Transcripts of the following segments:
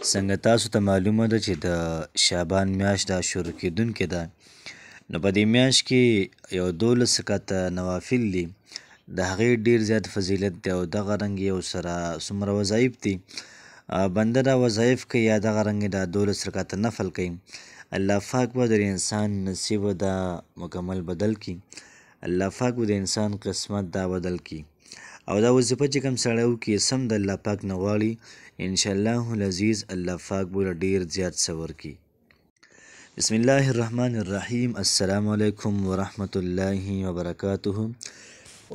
څنګه تاسو ته معلومه ده چې د شعبان میاشت دا شروع کېدونکې ده، نو په دې میاشت کې یو 12 رکعته نوافل دي، د هغې ډېر زیات فضیلت دی او دغه رنګ یې ورسره څومره وظایف دي، بنده دا وظایف کوي یا دغه رنګ دا 12 رکعته نفل کوي، الله پاک به د انسان نصیب دا مکمل بدل کړي، الله پاک به د انسان قسمت دا بدل کړي او دا وظیفه چې کوم سړی وکړي سم د الله پاک نه غواړي انشاءالله العزیز الله پاک به ډېر زیات څه ورکړي. بسم الله الرحمن الرحیم. السلام علیکم ورحمت الله وبرکاته.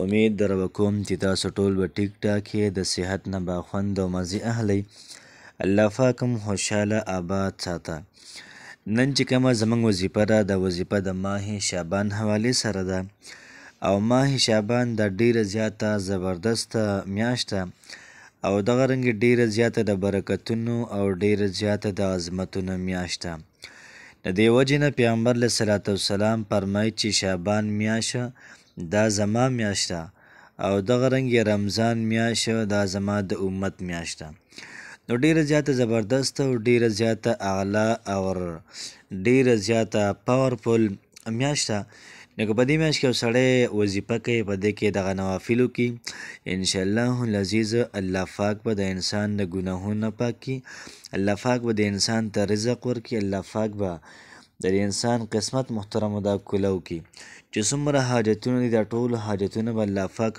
امید در وکوم چې تاسو ټول به ټیک ټاک یې، د صحت نه به خوند او مزې اخلئ، الله پاک هم خوشحاله آباد ساته. نن چې کومه زموږ وظیفه ده، د وظیفه د ماه شعبان حوالې سره ده او ماه شعبان د ډیره زیاته زبردسته میاشت ده او دغه رنګ ډیره زیاته د برکتونو او ډیره زیاته د عظمتونو میاشت ده. د دې وجې نه پیغمبر علیه صلات وسلام فرمایي چې شعبان میاشت دا زما میاشت ده او دغه رنګ رمضان میاشت دا زما د امت میاشت ده. نو ډیره زیاته زبردست او ډیره زیاته اعلی او ډیره زیاته پاورفل میاشت ده. نو که په دې میاشت کې یو سړی وظیفه کوي، په دې کې دغه نوافل وکړي، انشاءالله العزیز الله پاک به د انسان د ګناهونو نه پاک کړي، الله پاک به د انسان ته رزق ورکړي، الله پاک به د انسان قسمت محترمو دا کولاو کړي چې څومره حاجتونه دي دا ټول حاجتونه به الله پاک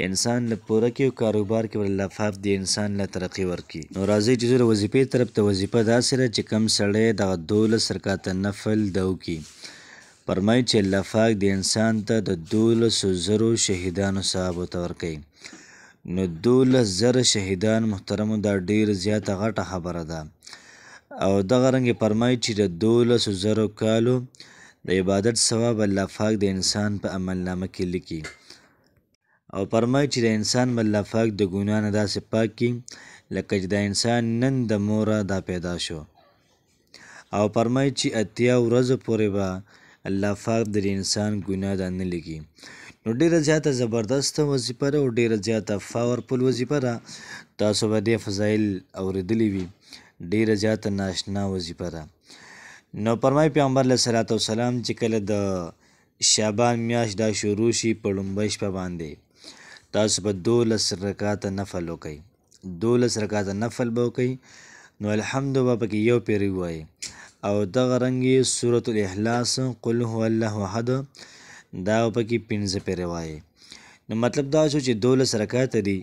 انسان له پوره کړي او کاروبار کې به الله پاک د انسان له ترقي ورکړي. نو راځئ چې زه د وظیفې طرف ته وظیفه داسې ده چې کوم سړی دغه 12 رکعته نفل ده وکړي، فرمایي چې الله پاک د انسان ته د 12,000 شهیدانو ثواب ورته ورکوي. نو 12,000 شهیدان محترمو دا ډېر زیاته غټه خبره ده او دغه رنګ یې فرمایي چې د 12,000 کالو د عبادت ثواب الله پاک د انسان په عملنامه کې لیکي او فرمایي چې د انسان به الله پاک د ګناه نه داسې پاک کړي لکه چې د انسان نن د موره دا پیدا شو او فرمایي چې 80 ورځو پورې به الله پاک د انسان ګناه دا نه لیکي. نو ډیره زیاته زبردسته وظیفه ده او ډیره زیاته پاورفل وظیفه ده، تاسو به دې فضایل اورېدلي وي، ډیره زیاته ناشنا وظیفه ده. نو فرمایي پیغمبر علیه صلات وسلام چې کله د شعبان میاشت دا شروع شي په لومبۍ شپه باندې تاسو به 12 رکعاته نفل وکئ، 12 رکعاته نفل به وکئ، نو الحمد به پکې یو پیری ووایئ او دغه رنګې سورة الاخلاص قل هو الله احد دا پکې 15 پیرې وایي. نو مطلب دا شو چې 12 رکعاته دي،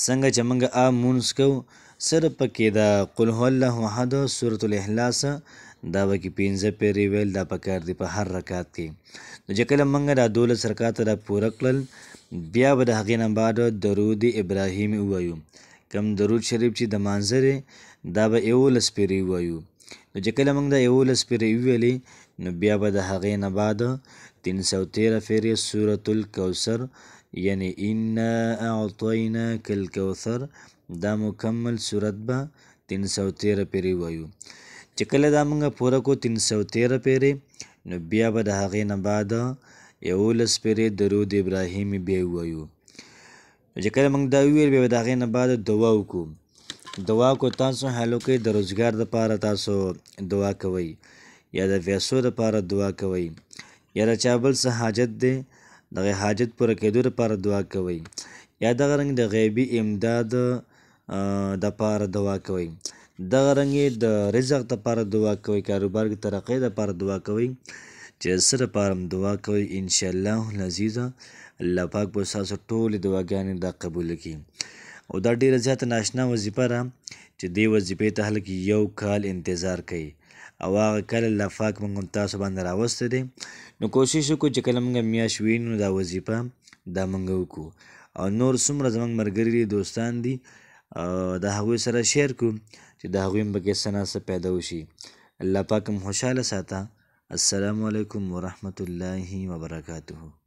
څنګه چې موږ عام مونځ کوو صرف پکې دا قل هو الله احد سورة الاخلاص دا پکې 15 پیرې ویل دا پکار دي په هر رکعت کې. نو چې کله موږ دا 12 رکعاته دا پوره کړل بیا به د هغې نه بعد درود ابراهیم ووایو، کوم درود شریف چې د مانځه دا به 11 پیرې ووایو. نو چې کله موږ دا 11 پیرې وویلې نو بیا به د هغې نه بعد 313 پیرې سورة الکوثر یعنی انا اعطیناک الکوثر دا مکمل صورت به 313 پیرې وایو. چې کله دا موږ پوره کو 313 پیرې نو بیا به د هغې نه بعد 11 پیرې درود ابراهیم بیا ووایو. چې کله موږ دا وویل بیا به د هغې نه بعد دعا وکړو، دعا کو تاسو حالو کې د روزګار دپاره تاسو دعا کوئ یا د پیسو دپاره دعا کوئ یا د چا بل څه حاجت دی دغه حاجت پوره کېدو دپاره دعا کوئ یا دغه رنګ د غیبي امداد دپاره دعا کوئ، دغه رنګ د رزق دپاره دعا کوئ، کاروبار کې ترقۍ دپاره دعا کوئ، چې څه دپاره هم دعا کوئ انشاءالله العزیز الله پاک به ستاسو ټولې دعاګانې دا قبوله کړي. او دا ډیره زیاته ناشنا وظیفه ده چې دې وظیفې ته خلک 1 کال انتظار کوي او هغه کله الله پاک موږ هم تاسو باندې راوستی دی. نو کوشش وکړو چې کله موږ میاشت ووینو دا وظیفه دا موږ وکړو او نور څومره زموږ ملګري دي دوستان دي د هغوی سره شیر کړو چې د هغوی هم پکې څه نه څه پیدا وشي. الله پاک هم خوشحاله ساته. السلام علیکم ورحمت الله وبرکاته.